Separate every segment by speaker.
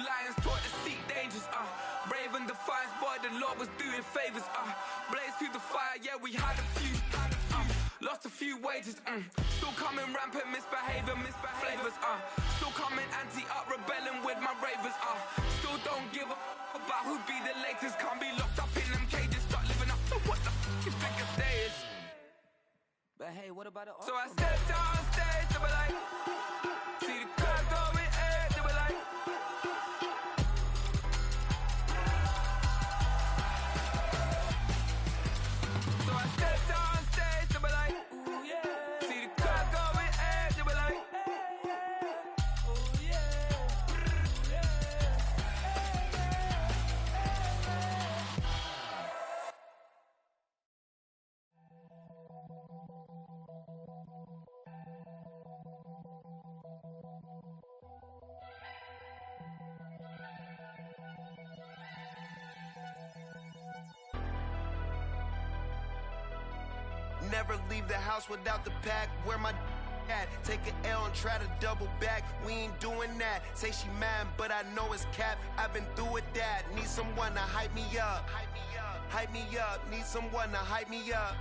Speaker 1: lions taught to seek dangers, brave and defiance, boy, the Lord was doing favors, blaze through the fire, yeah, we had a few, lost a few wages, still coming rampant, misbehavior, flavors, still coming anti-up, rebelling with my ravers, still don't give up about who be the latest, can't be locked up in them cages, start living up to what the f*** you think your day is.
Speaker 2: But hey, what about it?
Speaker 1: So I stepped on stage, they were like, see the crowd going, they were like, so I stepped on stage, they were like, ooh yeah, see the crowd going, they were like, ooh yeah,
Speaker 3: Never leave the house without the pack. Where my at? Take an L and try to double back. We ain't doing that. Say she mad, but I know it's cap. I've been through with that. Need someone to hype me up. Hype me up. Need someone to hype me up.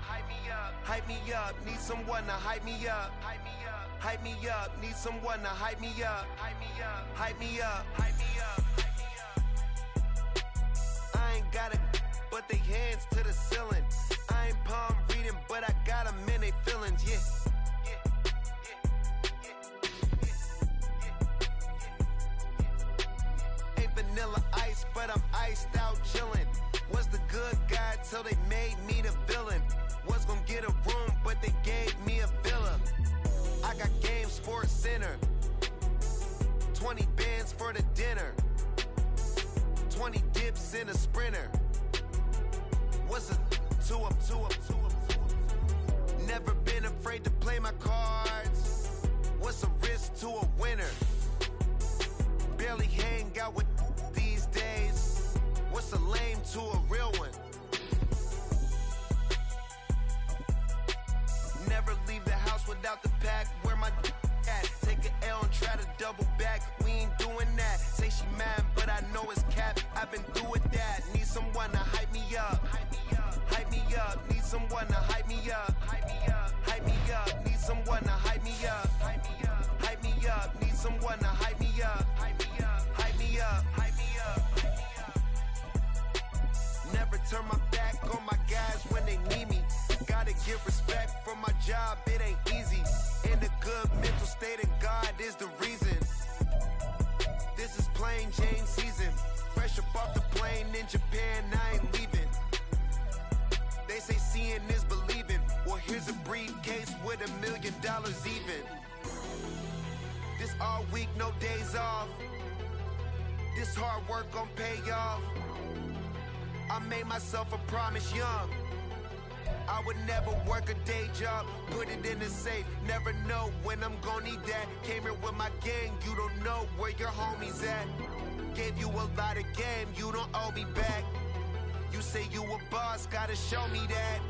Speaker 3: Hype me up. Need someone to hype me up. Hype me up. Need someone to hype me up. Hype me up. I ain't got it, but they hands to the ceiling. I ain't palm reading, but I got them in they feelings, yeah. Ain't vanilla ice, but I'm iced out chillin'. Was the good guy till they made me the villain. Was gonna get a room, but they gave me a villa. I got game, Sports Center. 20 bands for the dinner. 20 dips in a sprinter. What's a two up? Never been afraid to play my cards. What's a risk to a winner? Barely hang out with these days. What's a lame to a real one? Never leave the house without the pack. Where my at? Take an L and try to double back. We ain't doing that. Say she mad, but I know it's cap. I've been through with that. Need someone to hype me up. Hype me up. Need someone to hype me up. Hype me up. Need someone to hype me up. Hype me up. Need someone to hype me up. Hype me up. Never turn my back on my guys when they need me. Gotta give respect for my job, it ain't easy. In a good mental state and God is the reason. This is plain Jane season. Fresh up off the plane in Japan, I ain't leaving. They say seeing is believing. Well, here's a briefcase with $1 million even. This all week, no days off. This hard work gon' pay off. I made myself a promise young. I would never work a day job, put it in the safe. Never know when I'm gon' need that. Came here with my gang, you don't know where your homies at. Gave you a lot of game, you don't owe me back. You say you a boss, gotta show me that.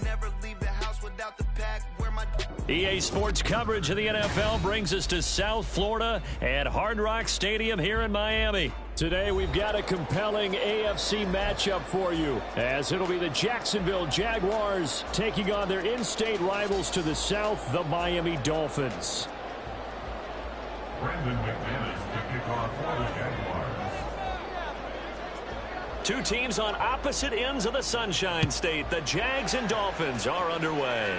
Speaker 3: Never leave the house without the pack. Where my
Speaker 4: EA Sports coverage of the NFL brings us to South Florida at Hard Rock Stadium here in Miami. Today we've got a compelling AFC matchup for you, as it'll be the Jacksonville Jaguars taking on their in-state rivals to the south, the Miami Dolphins.
Speaker 5: Brandon McManus to kick off for the Jaguars.
Speaker 4: Two teams on opposite ends of the Sunshine State. The Jags and Dolphins are underway.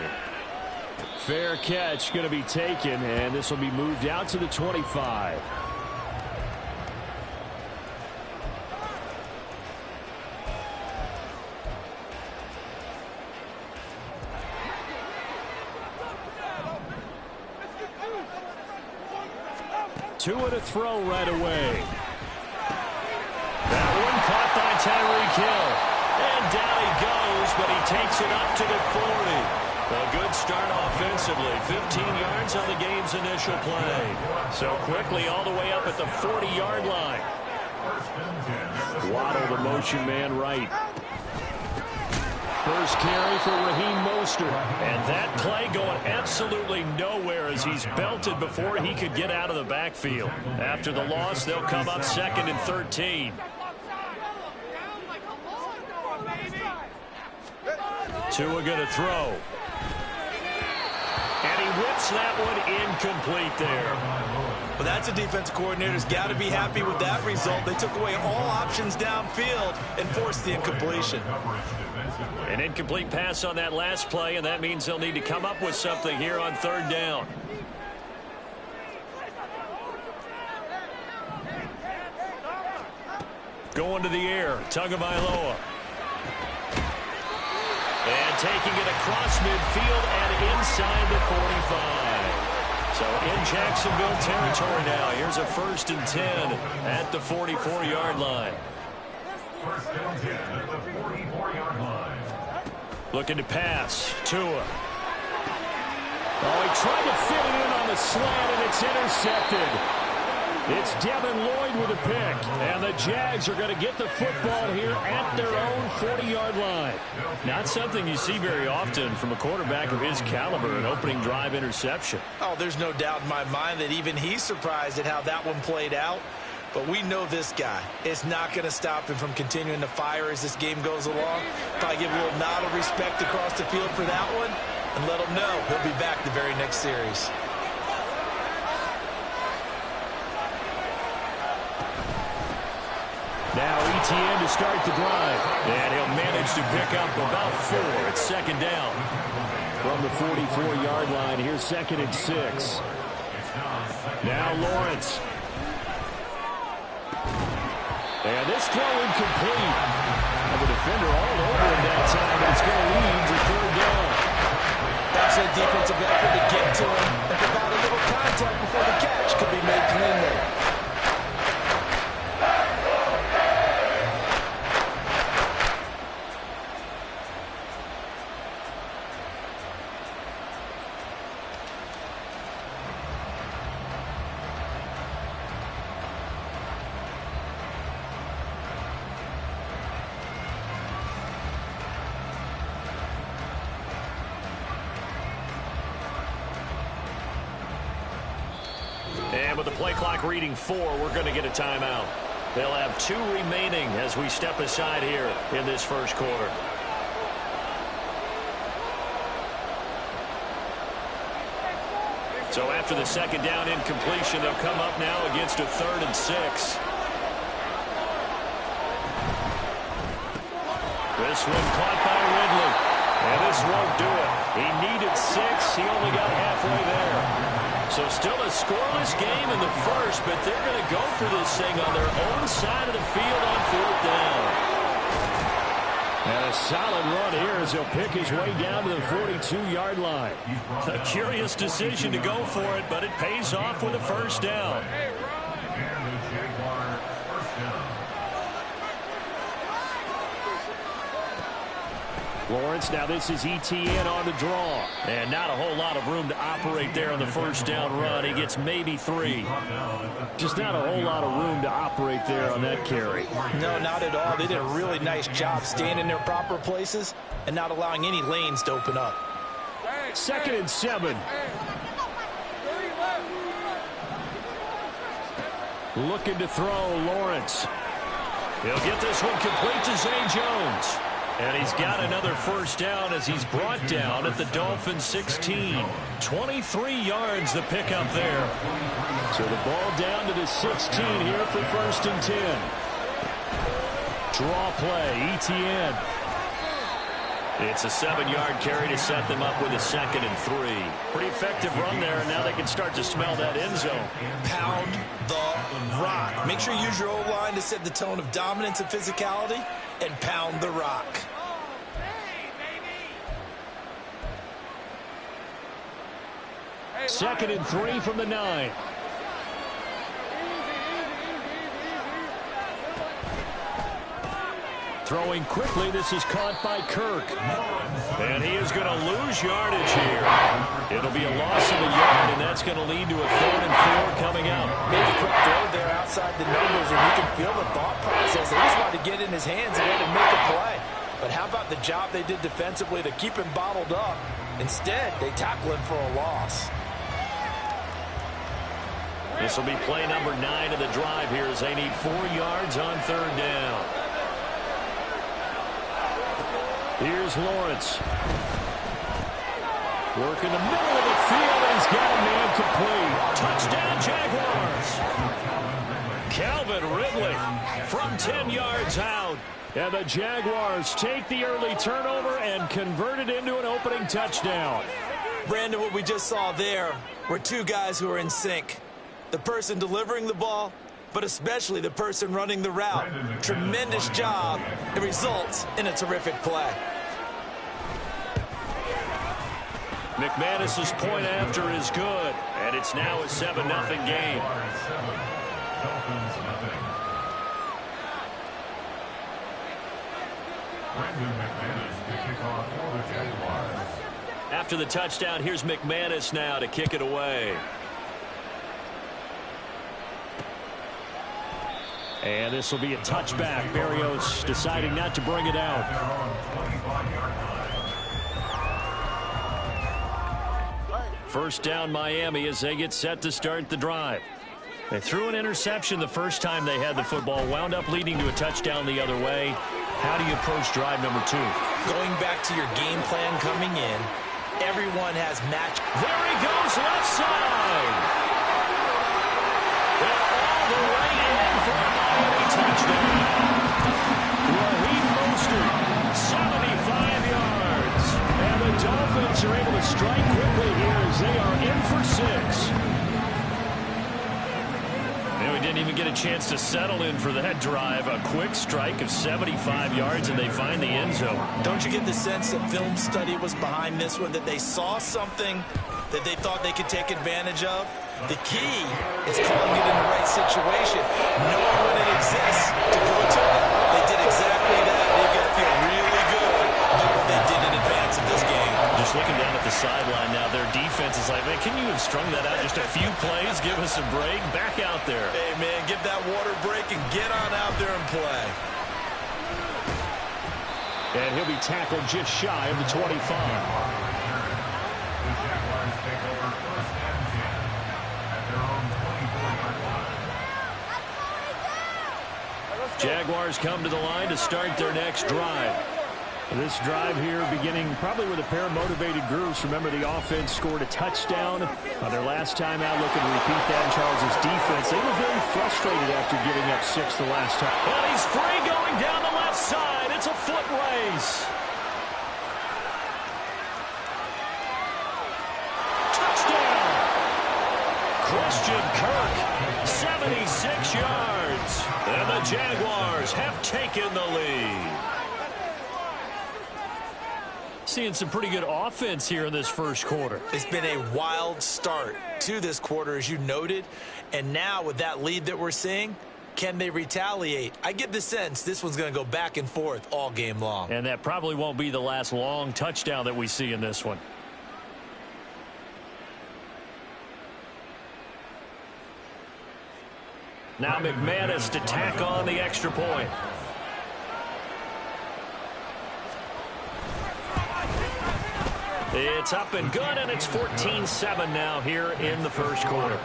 Speaker 6: Fair catch going to be taken, and this will be moved out to the 25. Two and a throw right away.
Speaker 4: That one caught by Tyreek Hill. And down he goes, but he takes it up to the 40. A good start offensively. 15 yards on the game's initial play. So quickly all the way up at the 40-yard line.
Speaker 6: Waddle, the motion man, right.
Speaker 4: First carry for Raheem Mostert. And that play going absolutely nowhere as he's belted before he could get out of the backfield. After the loss, they'll come up 2nd and 13. Tua going to throw. And he whips that one incomplete there.
Speaker 7: Well, that's a defensive coordinator's got to be happy with that result. They took away all options downfield and forced the incompletion.
Speaker 4: An incomplete pass on that last play, and that means they'll need to come up with something here on 3rd down. Going to the air, Tagovailoa. And taking it across midfield and inside the 45. So in Jacksonville territory now. Here's a 1st and 10 at the 44-yard line.
Speaker 5: 1st and 10 at the 44-yard line.
Speaker 4: Looking to pass. Tua. Oh, he tried to fit it in on the slant, and it's intercepted. It's Devin Lloyd with a pick. And the Jags are going to get the football here at their own 40-yard line. Not something you see very often from a quarterback of his caliber, an opening drive interception.
Speaker 7: Oh, there's no doubt in my mind that even he's surprised at how that one played out. But we know this guy. It's not going to stop him from continuing to fire as this game goes along. Probably give a little nod of respect across the field for that one and let him know he'll be back the very next series.
Speaker 4: Now ETN to start the drive. And he'll manage to pick up about 4. It's 2nd down. From the 44-yard line, here's 2nd and 6. Now Lawrence. And this throw incomplete. And the defender all over him that time, but it's going to lead to 3rd down.
Speaker 7: That's a defensive effort to get to him and provide a little contact before the catch could be made clean there.
Speaker 4: And with the play clock reading 4, we're going to get a timeout. They'll have 2 remaining as we step aside here in this first quarter. So after the 2nd down incompletion, they'll come up now against a 3rd and 6. This one caught by Ridley. And this won't do it. He needed 6. He only got halfway there. So still a scoreless game in the first, but they're going to go for this thing on their own side of the field on 4th down. And a solid run here as he'll pick his way down to the 42-yard line. A curious decision to go for it, but it pays off with a 1st down.
Speaker 5: And the Jaguar 1st down.
Speaker 4: Lawrence, now this is ETN on the draw. And not a whole lot of room to operate there on the 1st down run. He gets maybe 3. Just not a whole lot of room to operate there on that carry.
Speaker 7: No, not at all. They did a really nice job staying in their proper places and not allowing any lanes to open up.
Speaker 4: 2nd and 7. Looking to throw, Lawrence. He'll get this one complete to Zay Jones. And he's got another 1st down as he's brought down at the Dolphins 16. 23 yards the pickup there. So the ball down to the 16 here for 1st and 10. Draw play, ETN. It's a 7-yard carry to set them up with a 2nd and 3. Pretty effective run there, and now they can start to smell that end zone.
Speaker 7: Pound the rock. Make sure you use your O-line to set the tone of dominance and physicality, and pound the rock.
Speaker 4: Second and 3 from the 9. Throwing quickly, this is caught by Kirk. And he is going to lose yardage here. It'll be a loss of a yard, and that's going to lead to a 3rd and 4 coming out.
Speaker 7: Made a quick throw there outside the numbers, and you can feel the thought process. They just wanted to get in his hands and let him make a play. But how about the job they did defensively to keep him bottled up? Instead, they tackle him for a loss.
Speaker 4: This will be play number 9 of the drive here as they need 4 yards on 3rd down. Here's Lawrence. Work in the middle of the field, and he's got a man complete. Touchdown, Jaguars. Calvin Ridley from 10 yards out. And the Jaguars take the early turnover and convert it into an opening touchdown.
Speaker 7: Brandon, what we just saw there were 2 guys who are in sync. The person delivering the ball, but especially the person running the route. Tremendous job. It results in a terrific play.
Speaker 4: McManus's point after is good, and it's now a 7-0 game. After the touchdown, here's McManus now to kick it away. And this will be a touchback. Berrios deciding not to bring it out. First down Miami as they get set to start the drive. They threw an interception the first time they had the football, wound up leading to a touchdown the other way. How do you approach drive number 2?
Speaker 7: Going back to your game plan coming in, everyone has match.
Speaker 4: There he goes, left side. They're all the way in for a Miami touchdown. Raheem Mostert, 75 yards. And the Dolphins are able to strike quickly here as they are in for 6. And we didn't even get a chance to settle in for that drive. A quick strike of 75 yards, and they find the end zone.
Speaker 7: Don't you get the sense that film study was behind this one, that they saw something that they thought they could take advantage of? The key is calling it in the right situation, knowing when it exists to go to it. They did exactly that. They've got to feel really good about what they did in advance of this game.
Speaker 4: Just looking down at the sideline now, their defense is like, man, can you have strung that out just a few plays? Give us a break. Back out there.
Speaker 7: Hey, man, give that water break and get on out there and play.
Speaker 4: And he'll be tackled just shy of the 25. Jaguars come to the line to start their next drive. This drive here beginning probably with a pair of motivated groups. Remember, the offense scored a touchdown their last time out, looking to repeat that in Charles's defense. They were very frustrated after giving up 6 the last time. And he's free going down the left side. It's a foot race. Touchdown. Christian Kirk, 76 yards. And the Jaguars have taken the lead. Seeing some pretty good offense here in this first quarter.
Speaker 7: It's been a wild start to this quarter, as you noted. And now with that lead that we're seeing, can they retaliate? I get the sense this one's going to go back and forth all game long.
Speaker 4: And that probably won't be the last long touchdown that we see in this one. Now McManus to tack on the extra point. It's up and good, and it's 14-7 now here in the first quarter.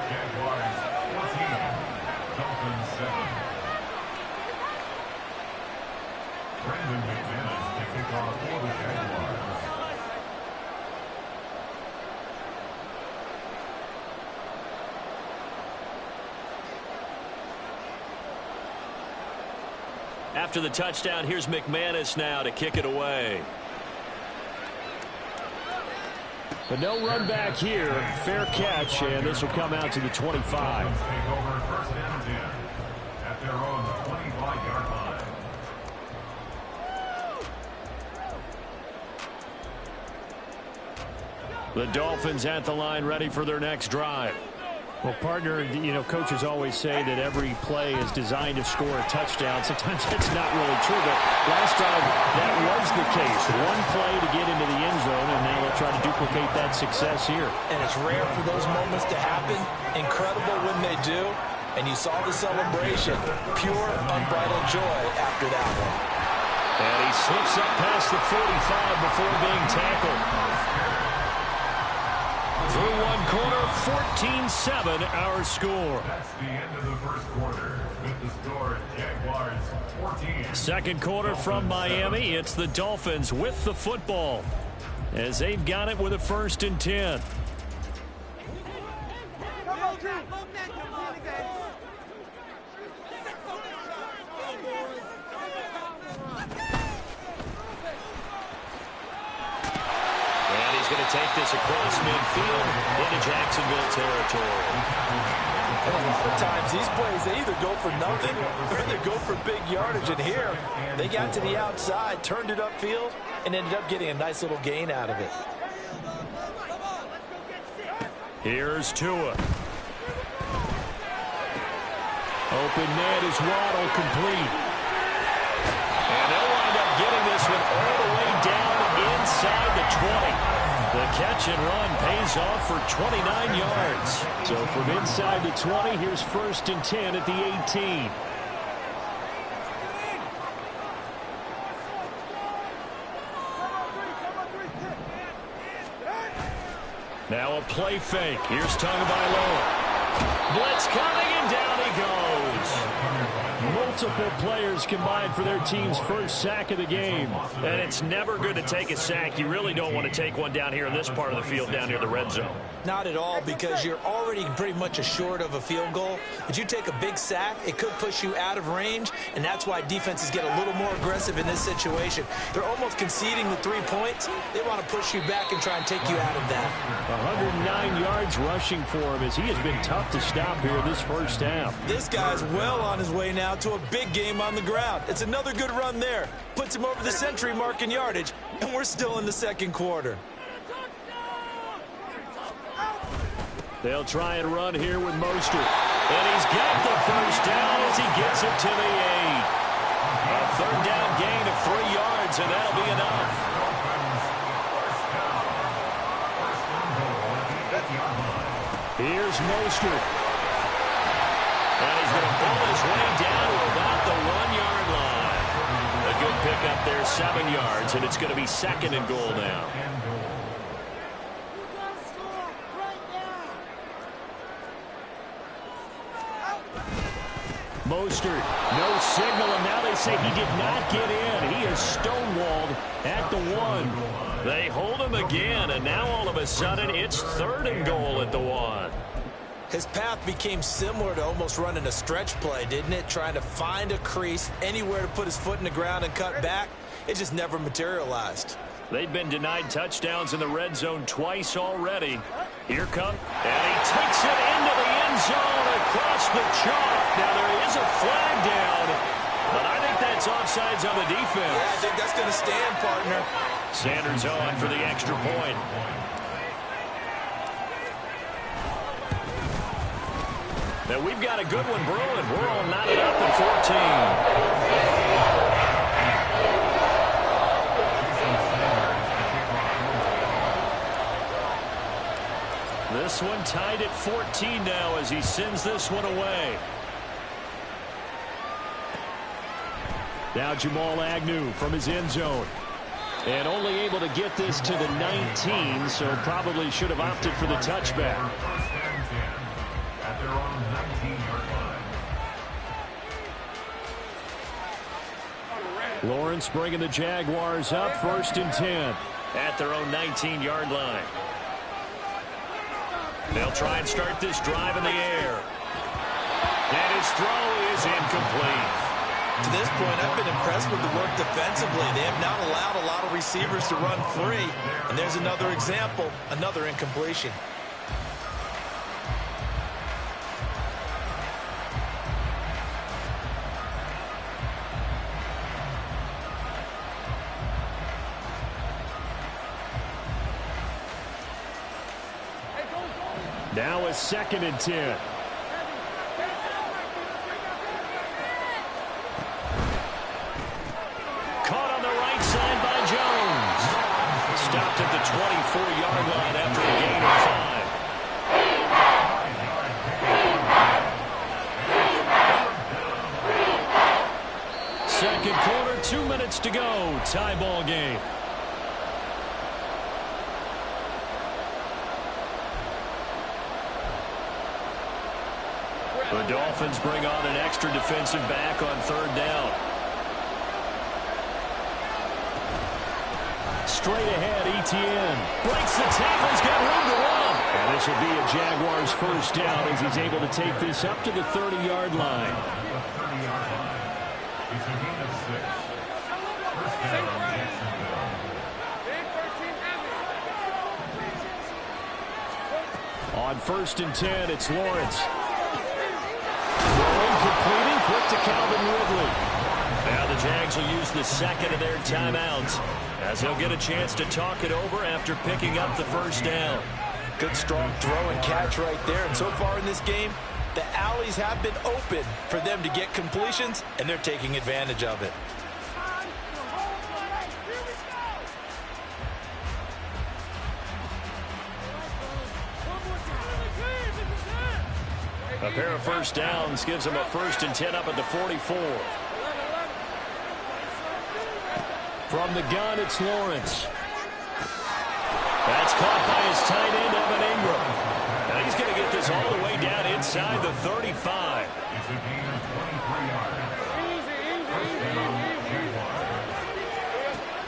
Speaker 4: After the touchdown, here's McManus now to kick it away. But no run back here. Fair catch, and this will come out to the 25.
Speaker 5: At their own 25-yard line.
Speaker 4: The Dolphins at the line, ready for their next drive. Well, partner, you know, coaches always say that every play is designed to score a touchdown. Sometimes that's not really true, but last time that was the case. One play to get into the end zone, and now they'll try to duplicate that success here.
Speaker 7: And it's rare for those moments to happen. Incredible when they do. And you saw the celebration. Pure, unbridled joy after that one.
Speaker 4: And he slips up past the 45 before being tackled. Through one quarter, 14-7 our score.
Speaker 5: That's the end of the first quarter. With the score, Jaguars 14.
Speaker 4: Second quarter from Miami. It's the Dolphins with the football as they've got it with a 1st and 10.
Speaker 6: Going to take this across midfield into Jacksonville territory.
Speaker 7: A lot of times these plays, they either go for nothing or they go for big yardage. And here, they got to the outside, turned it upfield, and ended up getting a nice little gain out of it.
Speaker 4: Here's Tua. Open net is Waddle, complete. And they'll wind up getting this one all the way down inside the 20. The catch and run pays off for 29 yards. So from inside the 20, here's 1st and 10 at the 18. Now a play fake. Here's Tagovailoa. Blitz coming, and down he goes. Multiple players combined for their team's first sack of the game. And it's never good to take a sack. You really don't want to take one down here in this part of the field, down near the red zone.
Speaker 7: Not at all, because you're already pretty much assured of a field goal. But you take a big sack, it could push you out of range, and that's why defenses get a little more aggressive in this situation. They're almost conceding the 3 points. They want to push you back and try and take you out of that.
Speaker 4: 109 yards rushing for him as he has been tough to stop here in this first half.
Speaker 7: This guy's well on his way now to a big game on the ground. It's another good run there. Puts him over the century mark in yardage, and we're still in the second quarter.
Speaker 4: They'll try and run here with Mostert. And he's got the first down as he gets it to the 8. A 3rd down gain of 3 yards, and that'll be enough. Here's Mostert. And he's going to pull his way down to about the 1-yard line. A good pickup there, 7 yards, and it's going to be 2nd and goal now. Mostert, no signal, and now they say he did not get in. He is stonewalled at the 1. They hold him again, and now all of a sudden it's 3rd and goal at the 1.
Speaker 7: His path became similar to almost running a stretch play, didn't it? Trying to find a crease, anywhere to put his foot in the ground and cut back. It just never materialized.
Speaker 4: They've been denied touchdowns in the red zone twice already. Here comes, and he takes it into the end zone across the chalk. Now there is a flag down, but I think that's offsides on the defense.
Speaker 7: Yeah, I think that's going to stand, partner.
Speaker 4: Sanders on for the extra point. Now we've got a good one brewing. We're all knotted up at 14. This one tied at 14 now as he sends this one away. Now Jamal Agnew from his end zone. And only able to get this to the 19, so probably should have opted for the touchback.
Speaker 5: At their own 19-yard line.
Speaker 4: Lawrence bringing the Jaguars up, 1st and 10 at their own 19-yard line. They'll try and start this drive in the air. And his throw is incomplete.
Speaker 7: To this point, I've been impressed with the work defensively. They have not allowed a lot of receivers to run free. And there's another example, another incompletion.
Speaker 4: Now a 2nd and 10. Caught on the right side by Jones. Stopped at the 24-yard line after a gain of 5. Second quarter, 2 minutes to go. tie ball game. The Dolphins bring on an extra defensive back on third down. Straight ahead, Etienne breaks the tackle. He's got room to run. And this will be a Jaguars first down as he's able to take this up to the 30-yard line.
Speaker 5: It's a gain of 6. First down, Jacksonville.
Speaker 4: On 1st and 10, it's Lawrence. Throwing, completing, quick to Calvin Ridley. Now the Jags will use the second of their timeouts as they'll get a chance to talk it over after picking up the first down.
Speaker 7: Good, strong throw and catch right there. And so far in this game, the alleys have been open for them to get completions, and they're taking advantage of it.
Speaker 4: A pair of first downs gives them a 1st and 10 up at the 44. From the gun, it's Lawrence. That's caught by his tight end, Evan Ingram. Now he's going to get this all the way down inside the 35.
Speaker 5: It's a gain of 23 yards.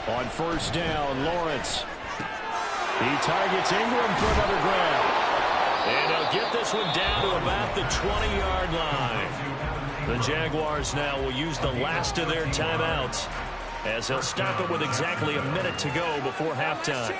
Speaker 4: On first down, Lawrence. He targets Ingram for another grab. And he'll get this one down to about the 20-yard line. The Jaguars now will use the last of their timeouts as they'll stop it with exactly a minute to go before halftime.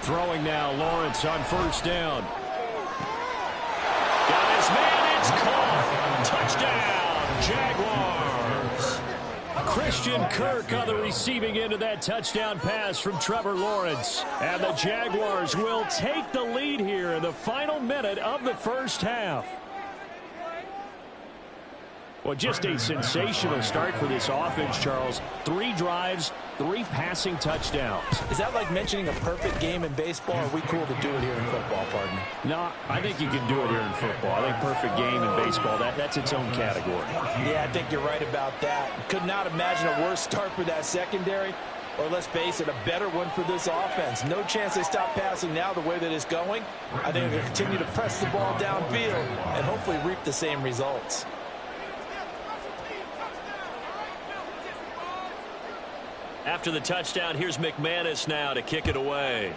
Speaker 4: Throwing now, Lawrence on first down. Got his man, it's caught. Touchdown, Jaguars. Christian Kirk on the receiving end of that touchdown pass from Trevor Lawrence. And the Jaguars will take the lead here in the final minute of the first half. Well, just a sensational start for this offense, Charles. 3 drives, 3 passing touchdowns.
Speaker 7: Is that like mentioning a perfect game in baseball, or are we cool to do it here in football, pardon me?
Speaker 4: No, I think you can do it here in football. I think perfect game in baseball, that's its own category.
Speaker 7: Yeah, I think you're right about that. Could not imagine a worse start for that secondary, or let's face it, a better one for this offense. No chance they stop passing now the way that it's going. I think they'll continue to press the ball downfield and hopefully reap the same results.
Speaker 4: After the touchdown, here's McManus now to kick it away.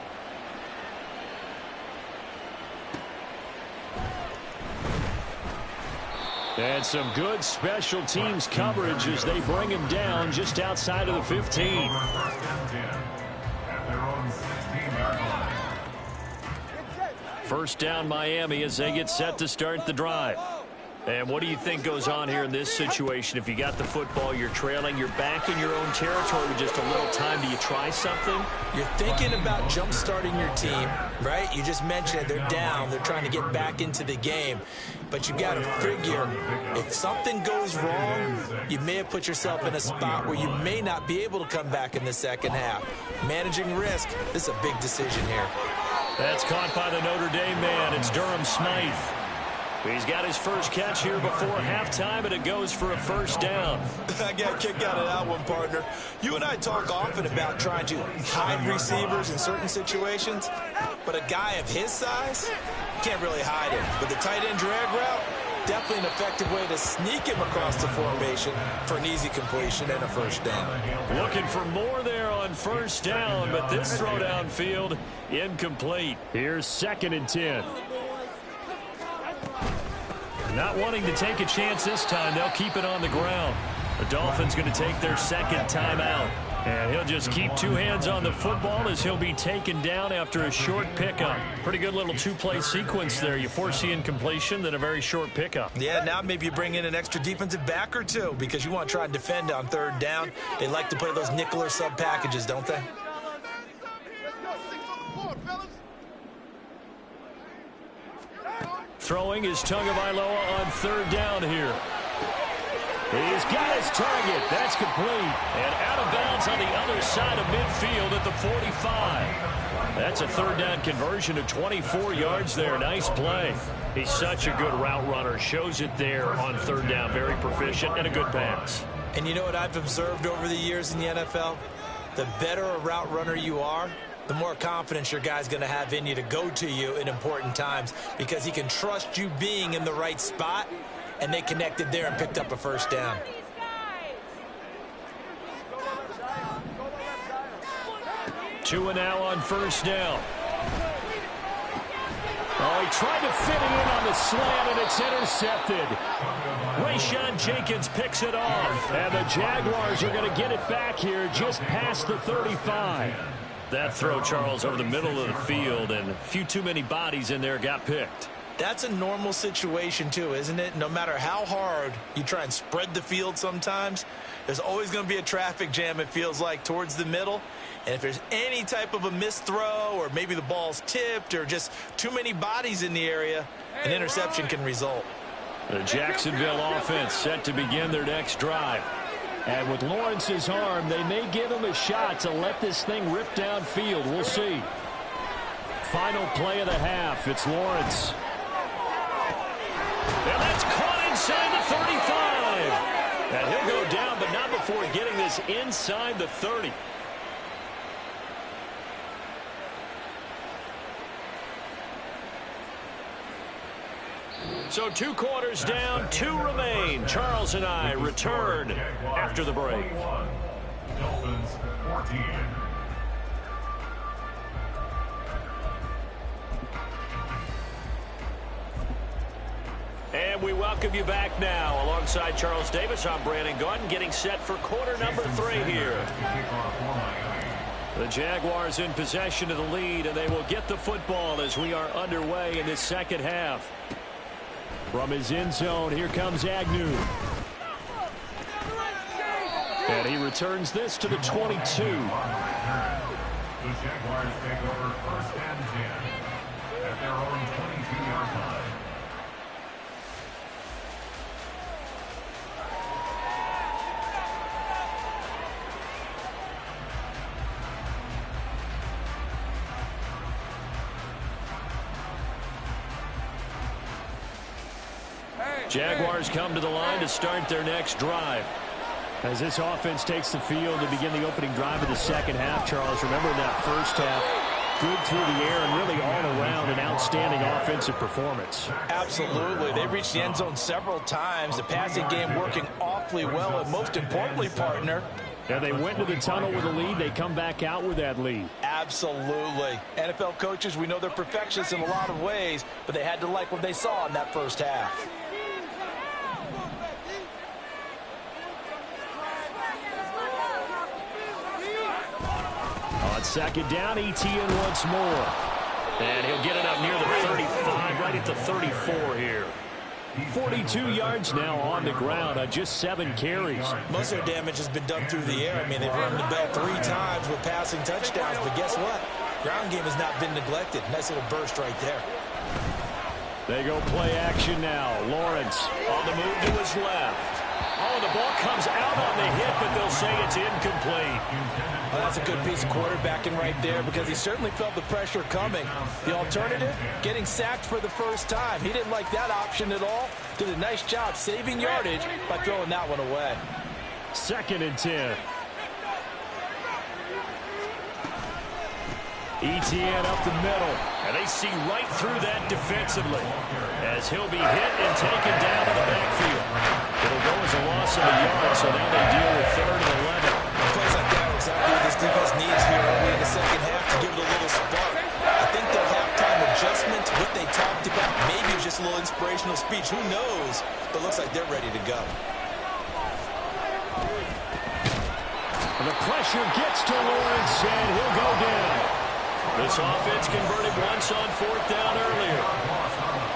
Speaker 4: And some good special teams coverage as they bring him down just outside of the 15. First down, Miami, as they get set to start the drive. And what do you think goes on here in this situation? If you got the football, you're trailing, you're back in your own territory with just a little time. Do you try something?
Speaker 7: You're thinking about jump-starting your team, right? You just mentioned it. They're down. They're trying to get back into the game. But you got to figure, if something goes wrong, you may have put yourself in a spot where you may not be able to come back in the second half. Managing risk, this is a big decision here.
Speaker 4: That's caught by the Notre Dame man. It's Durham Smythe. He's got his first catch here before halftime, and it goes for a first down.
Speaker 7: I got a kick out of that one, partner. You and I talk often about trying to hide receivers in certain situations, but a guy of his size can't really hide him. But the tight end drag route, definitely an effective way to sneak him across the formation for an easy completion and a first down.
Speaker 4: Looking for more there on first down, but this throw downfield incomplete. Here's 2nd and 10. Not wanting to take a chance this time, they'll keep it on the ground. The Dolphins going to take their second timeout. And he'll just keep 2 hands on the football as he'll be taken down after a short pickup. Pretty good little 2-play sequence there. You force the incompletion, then a very short pickup.
Speaker 7: Yeah, now maybe you bring in an extra defensive back or 2 because you want to try and defend on 3rd down. They like to play those nickel or sub packages, don't they?
Speaker 4: Throwing is Tagovailoa on 3rd down here. He's got his target. That's complete. And out of bounds on the other side of midfield at the 45. That's a third down conversion of 24 yards there. Nice play. He's such a good route runner. Shows it there on third down. Very proficient and a good pass.
Speaker 7: And you know what I've observed over the years in the NFL? The better a route runner you are, the more confidence your guy's going to have in you to go to you in important times because he can trust you being in the right spot, and they connected there and picked up a first down.
Speaker 4: Two and now on first down. Oh, he tried to fit it in on the slant, and it's intercepted. Rayshawn Jenkins picks it off, and the Jaguars are going to get it back here just past the 35. That throw, Charles, over the middle of the field, and a few too many bodies in there got picked.
Speaker 7: That's a normal situation, too, isn't it? No matter how hard you try and spread the field sometimes, there's always going to be a traffic jam, it feels like, towards the middle. And if there's any type of a missed throw or maybe the ball's tipped or just too many bodies in the area, an interception can result.
Speaker 4: The Jacksonville offense set to begin their next drive. And with Lawrence's arm, they may give him a shot to let this thing rip downfield. We'll see. Final play of the half. It's Lawrence. And that's caught inside the 35. And he'll go down, but not before getting this inside the 30. So 2 quarters down, 2 remain. Charles and I return after the break.
Speaker 5: Dolphins 14.
Speaker 4: And we welcome you back now. Alongside Charles Davis, I'm Brandon Gaudin, getting set for quarter number 3 here. The Jaguars in possession of the lead, and they will get the football as we are underway in this second half. From his end zone, here comes Agnew. And he returns this to the 22.
Speaker 5: The Jaguars take over first and 10 at their own 22-yard line.
Speaker 4: Jaguars come to the line to start their next drive. As this offense takes the field to begin the opening drive of the second half, Charles, remember in that first half, good through the air and really all around an outstanding offensive performance.
Speaker 7: Absolutely. They reached the end zone several times. The passing game working awfully well, and most importantly, partner,
Speaker 4: yeah, they went to the tunnel with a lead. They come back out with that lead.
Speaker 7: Absolutely. NFL coaches, we know they're perfectionists in a lot of ways, but they had to like what they saw in that first half.
Speaker 4: On second down, ETN once more. And he'll get it up near the 35, right at the 34 here. 42 yards now on the ground on just 7 carries.
Speaker 7: Most of their damage has been done through the air. I mean, they've run the bell 3 times with passing touchdowns, but guess what? Ground game has not been neglected. Nice little burst right there.
Speaker 4: They go play action now. Lawrence on the move to his left. Oh, the ball comes out on the hit, but they'll say it's incomplete.
Speaker 7: Well, that's a good piece of quarterbacking right there because he certainly felt the pressure coming. The alternative, getting sacked for the first time. He didn't like that option at all. Did a nice job saving yardage by throwing that one away.
Speaker 4: 2nd and 10. ETN up the middle, and they see right through that defensively as he'll be hit and taken down to the backfield. It'll go as a loss of a yard, so now they deal with 3rd and 11.
Speaker 7: Plays like that are exactly what this defense needs here early in the second half to give it a little spark. I think their halftime adjustments, what they talked about, maybe it was just a little inspirational speech. Who knows? But it looks like they're ready to go.
Speaker 4: And the pressure gets to Lawrence, and he'll go down. This offense converted once on 4th down earlier.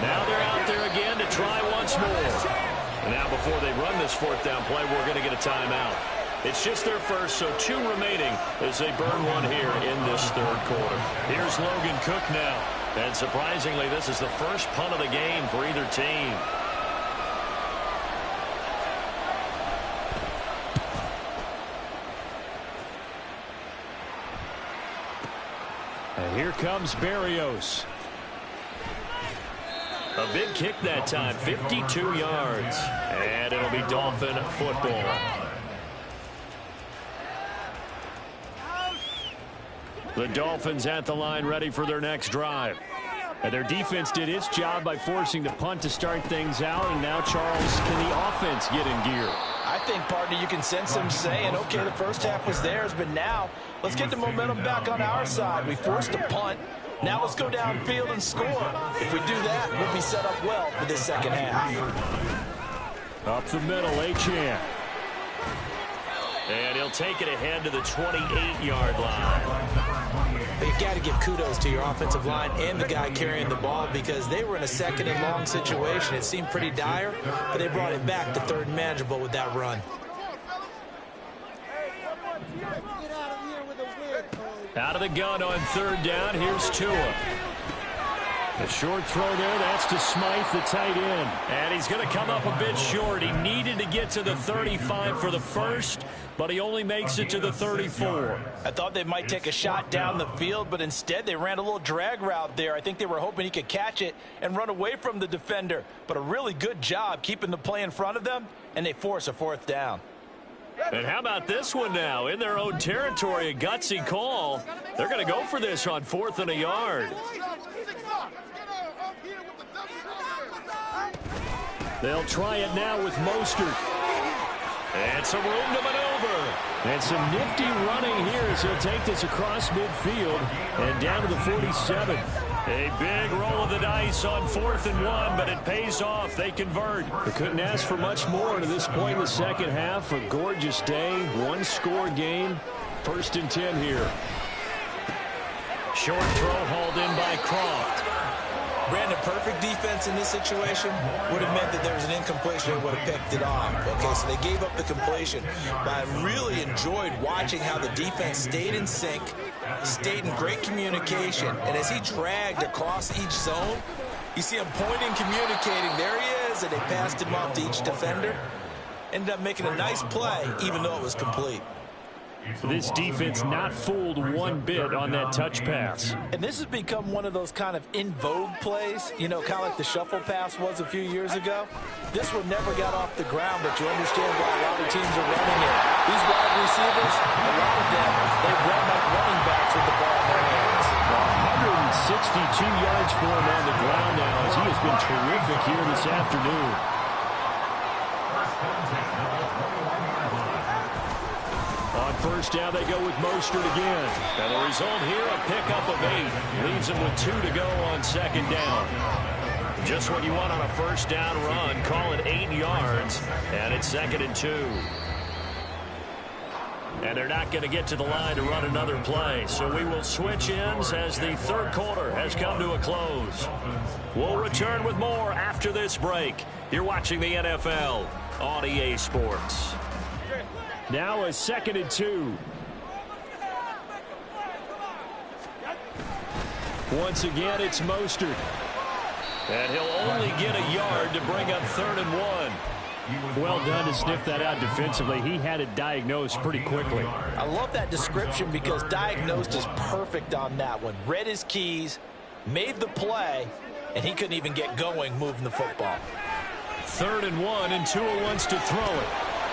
Speaker 4: Now they're out there again to try once more. And now before they run this 4th down play, we're going to get a timeout. It's just their first, so 2 remaining as they burn one here in this 3rd quarter. Here's Logan Cook now. And surprisingly, this is the first punt of the game for either team.
Speaker 6: Here comes Berrios. A big kick that time, 52 yards. And it'll be Dolphin football. The Dolphins at the line ready for their next drive. And their defense did its job by forcing the punt to start things out. And now, Charles, can the offense get in gear?
Speaker 7: I think, partner, you can sense them saying, okay, the first half was theirs, but now let's get the momentum back on our side. We forced a punt. Now let's go downfield and score. If we do that, we'll be set up well for this second half.
Speaker 6: Up the middle, Achane. And he'll take it ahead to the 28-yard line.
Speaker 7: You got to give kudos to your offensive line and the guy carrying the ball because they were in a second and long situation. It seemed pretty dire, but they brought it back to third and manageable with that run.
Speaker 6: Out of the gun on third down. Here's Tua. A short throw there. That's to Smythe, the tight end. And he's going to come up a bit short. He needed to get to the 35 for the first, but he only makes it to the 34.
Speaker 7: I thought they might take a shot down the field, but instead they ran a little drag route there. I think they were hoping he could catch it and run away from the defender. But a really good job keeping the play in front of them, and they force a fourth down.
Speaker 6: And how about this one now? In their own territory, a gutsy call. They're going to go for this on 4th and a yard. They'll try it now with Mostert. And some room to maneuver. And some nifty running here as he'll take this across midfield and down to the 47. A big roll of the dice on 4th and 1, but it pays off. They convert. They couldn't ask for much more to this point in the second half. A gorgeous day, one-score game. 1st and 10 here. Short throw hauled in by Croft.
Speaker 7: Brandon, perfect defense in this situation would have meant that there was an incompletion and would have picked it off. Okay, so they gave up the completion. But I really enjoyed watching how the defense stayed in sync, stayed in great communication. And as he dragged across each zone, you see him pointing, communicating. There he is, and they passed him off to each defender. Ended up making a nice play, even though it was complete.
Speaker 6: This defense not fooled one bit on that touch pass.
Speaker 7: And this has become one of those kind of in vogue plays, you know, kind of like the shuffle pass was a few years ago. This one never got off the ground, but you understand why a lot of teams are running it. These wide receivers, a lot of them, they run like running backs with the ball in their hands.
Speaker 6: 162 yards for him on the ground now as he has been terrific here this afternoon. On first down, they go with Mostert again. And the result here, a pickup of 8. Leaves them with 2 to go on second down. Just what you want on a first down run. Call it 8 yards. And it's 2nd and 2. And they're not going to get to the line to run another play. So we will switch ends as the third quarter has come to a close. We'll return with more after this break. You're watching the NFL on EA Sports. Now a 2nd and 2. Once again, it's Mostert. And he'll only get a yard to bring up 3rd and 1. Well done to sniff that out defensively. He had it diagnosed pretty quickly.
Speaker 7: I love that description because diagnosed is perfect on that one. Read his keys, made the play, and he couldn't even get going moving the football.
Speaker 6: 3rd and 1, and Tua wants to throw it.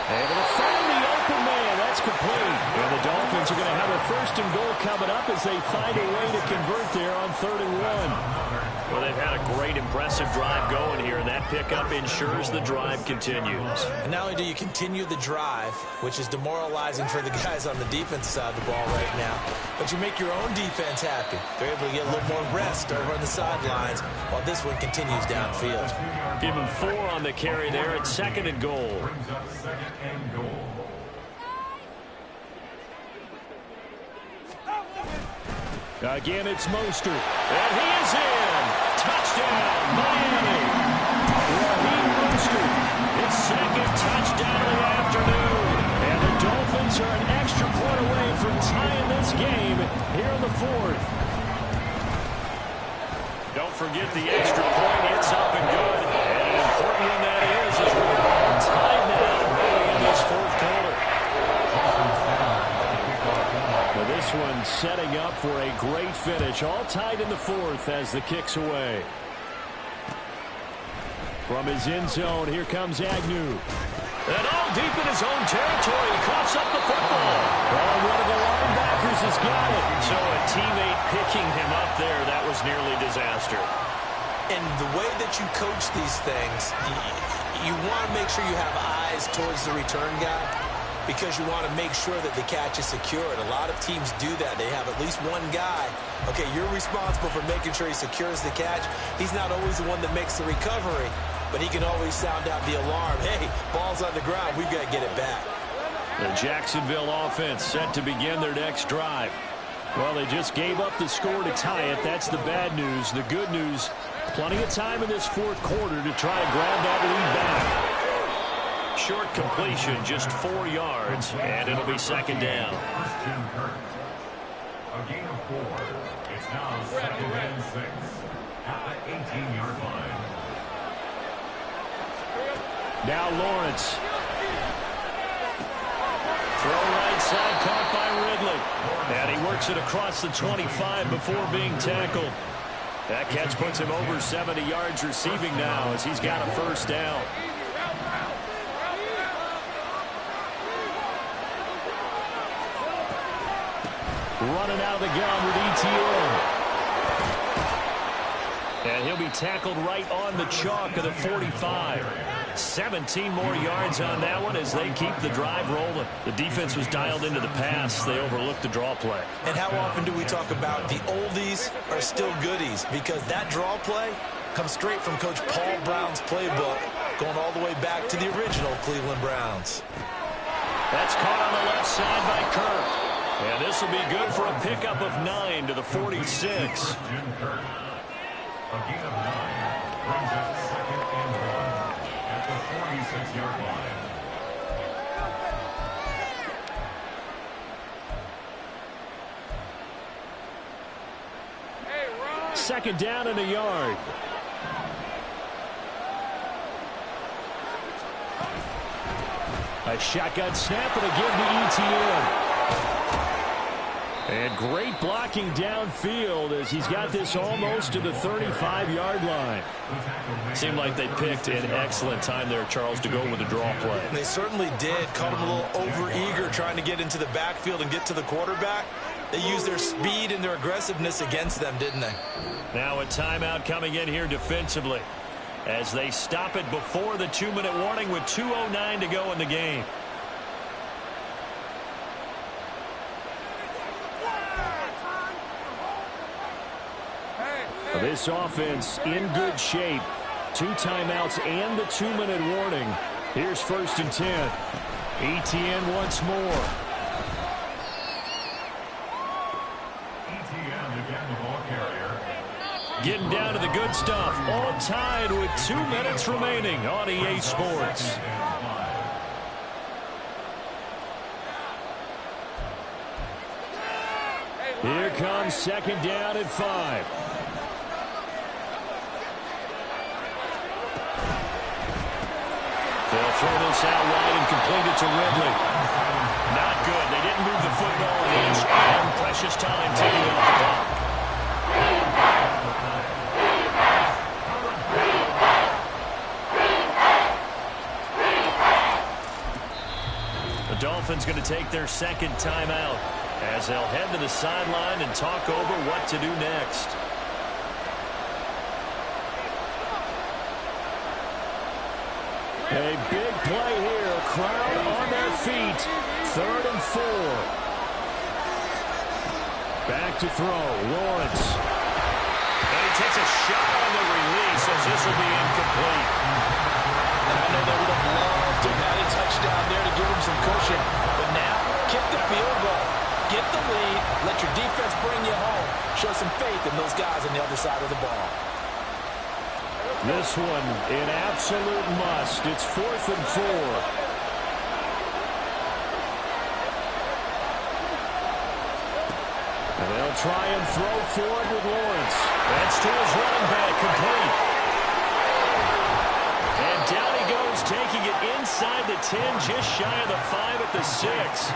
Speaker 6: Able to find the open man. That's complete. And the Dolphins are going to have a 1st and goal coming up as they find a way to convert there on 3rd and 1. Well, they've had a great, impressive drive going here, and that pickup ensures the drive continues.
Speaker 7: And not only do you continue the drive, which is demoralizing for the guys on the defense side of the ball right now, but you make your own defense happy. They're able to get a little more rest over on the sidelines while this one continues downfield.
Speaker 6: Give him 4 on the carry there at 2nd and goal. Again, it's Mostert. And he is in. Touchdown, Miami. Raheem Mostert, his 2nd touchdown of the afternoon. And the Dolphins are an extra point away from tying this game here in the 4th. Don't forget the extra point. It's up and good. And an important one that is as we're tied now going in this 4th quarter. Well, this one setting up
Speaker 4: for a great finish. All tied in the fourth as the kick's away. From his end zone, here comes Agnew. And all deep in his own territory, he coughs up the football. Oh, one of the linebackers has got it.
Speaker 6: So a teammate picking him up there, that was nearly disaster.
Speaker 7: And the way that you coach these things, you want to make sure you have eyes towards the return guy because you want to make sure that the catch is secured. A lot of teams do that. They have at least one guy. Okay, you're responsible for making sure he secures the catch. He's not always the one that makes the recovery, but he can always sound out the alarm. Hey, ball's on the ground. We've got to get it back.
Speaker 4: The Jacksonville offense set to begin their next drive. Well, they just gave up the score to tie it. That's the bad news. The good news, plenty of time in this fourth quarter to try to grab that lead back.
Speaker 6: Short completion, just 4 yards, and it'll be second down.
Speaker 5: A gain of 4. It's now 2nd and 6 at the 18-yard line.
Speaker 4: Now Lawrence. Throw right side, caught by Ridley. And he works it across the 25 before being tackled. That catch puts him over 70 yards receiving now as he's got a first down. Running out of the gun with ETN. And he'll be tackled right on the chalk of the 45. 17 more yards on that one as they keep the drive rolling. The defense was dialed into the pass. They overlooked the draw play.
Speaker 7: And how often do we talk about the oldies are still goodies? Because that draw play comes straight from Coach Paul Brown's playbook, going all the way back to the original Cleveland Browns.
Speaker 4: That's caught on the left side by Kirk. And this will be good for a pickup of 9 to the 46.
Speaker 5: A gain of 9 brings us 2nd and 1 at the 46-yard line.
Speaker 4: Second down and a yard. A shotgun snap and a give to ETN. And great blocking downfield as he's got this almost to the 35-yard line.
Speaker 6: Seemed like they picked an excellent time there, Charles, to go with the draw play.
Speaker 7: They certainly did. Caught him a little over-eager trying to get into the backfield and get to the quarterback. They used their speed and their aggressiveness against them, didn't they?
Speaker 4: Now a timeout coming in here defensively as they stop it before the 2-minute warning with 2:09 to go in the game. This offense in good shape. 2 timeouts and the 2-minute warning. Here's 1st and 10. ETN once more.
Speaker 5: ETN again, the ball carrier.
Speaker 4: Getting down to the good stuff. All tied with 2 minutes remaining on EA Sports. Here comes 2nd down at 5. They'll throw this out wide and complete it to Ridley. Not good. They didn't move the football an inch, and precious time ticking off the clock. The Dolphins going to take their 2nd timeout as they'll head to the sideline and talk over what to do next. A big play here. A crowd on their feet. 3rd and 4. Back to throw. Lawrence.
Speaker 6: And he takes a shot on the release as this will be incomplete.
Speaker 7: And I know they would have loved to have had a touchdown there to give them some cushion. But now, kick the field goal. Get the lead. Let your defense bring you home. Show some faith in those guys on the other side of the ball.
Speaker 4: This one an absolute must. It's 4th and 4. And they'll try and throw forward with Lawrence. That's to his running back, complete. And down he goes, taking it inside the the 10, just shy of the 5 at the 6.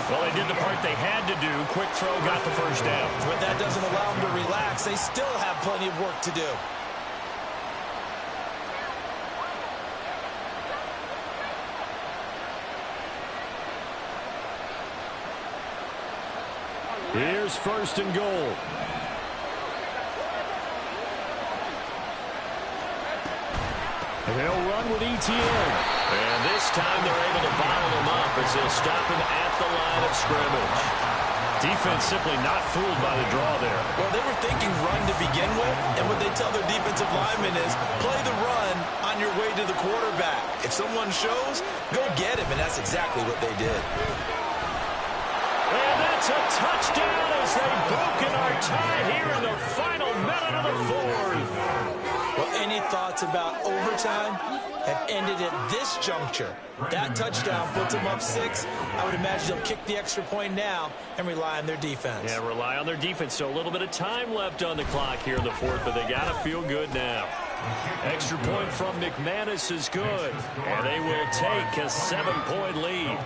Speaker 4: Well, they did the part they had to do. Quick throw, got the first down.
Speaker 7: But that doesn't allow them to relax. They still have plenty of work to do.
Speaker 4: Here's first and goal. And they'll run with ETN. And this time they're able to bottle him up as they'll stop him at the line of scrimmage. Defense simply not fooled by the draw there.
Speaker 7: Well, they were thinking run to begin with, and what they tell their defensive linemen is play the run on your way to the quarterback. If someone shows, go get him, and that's exactly what they did.
Speaker 4: And that's a touchdown as they've broken our tie here in the final minute of the fourth.
Speaker 7: Well, any thoughts about overtime have ended at this juncture. That touchdown puts them up 6. I would imagine they'll kick the extra point now and rely on their defense.
Speaker 4: Yeah, rely on their defense. So a little bit of time left on the clock here in the fourth, but they got to feel good now. Extra point from McManus is good, and they will take a 7-point lead.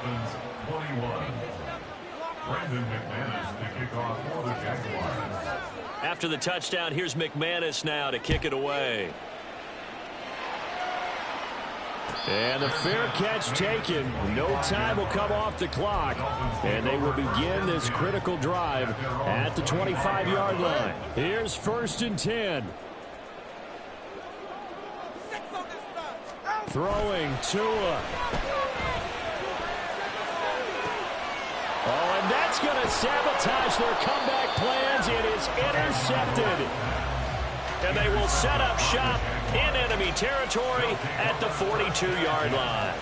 Speaker 5: Brandon McManus to kick off for the Jaguars.
Speaker 4: After the touchdown, here's McManus now to kick it away. And the fair catch taken. No time will come off the clock. And they will begin this critical drive at the 25-yard line. Here's first and 10. Throwing Tua. Oh, and that's going to sabotage their comeback plans. It is intercepted. And they will set up shop in enemy territory at the 42-yard line.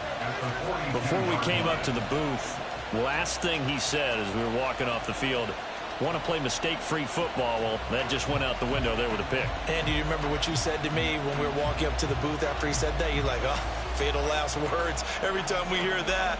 Speaker 4: Before we came up to the booth, last thing he said as we were walking off the field, want to play mistake-free football. Well, that just went out the window there with a pick.
Speaker 7: And do you remember what you said to me when we were walking up to the booth after he said that? You're like, oh, fatal last words every time we hear that.